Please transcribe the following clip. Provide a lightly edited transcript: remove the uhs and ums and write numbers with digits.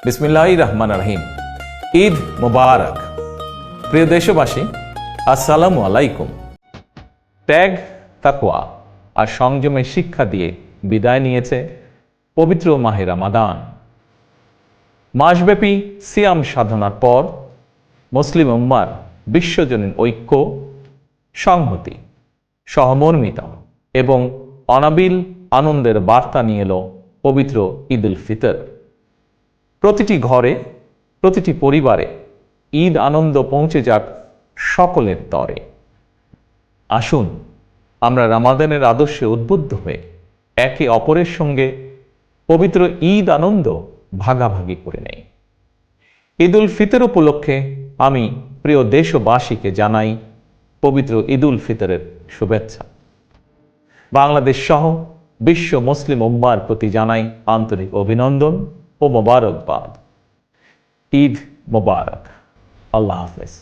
বিসমিল্লাহির রহমানির রহিম। ঈদ মোবারক। প্রিয় দেশবাসী, আসসালামু আলাইকুম। ত্যাগ, তাকওয়া আর সংযমের শিক্ষা দিয়ে বিদায় নিয়েছে পবিত্র মাহে রমাদান। মাসব্যাপী সিয়াম সাধনার পর মুসলিম উম্মার বিশ্বজনীন ঐক্য, সংহতি, সহমর্মিতা এবং অনাবিল আনন্দের বার্তা নিয়ে এলো পবিত্র ঈদ উল ফিতর। প্রতিটি ঘরে, প্রতিটি পরিবারে ঈদ আনন্দ পৌঁছে যাক সকলের তরে। আসুন আমরা রমাদানের আদর্শে উদ্বুদ্ধ হয়ে একে অপরের সঙ্গে পবিত্র ঈদ আনন্দ ভাগাভাগি করে নেই। ঈদ উল ফিতর উপলক্ষে আমি প্রিয় দেশবাসীকে জানাই পবিত্র ঈদ উল ফিতরের শুভেচ্ছা। বাংলাদেশ সহ বিশ্ব মুসলিম উম্মার প্রতি জানাই আন্তরিক অভিনন্দন ও মোবারকবাদ। ঈদ মোবারক। আল্লাহ হাফেজ।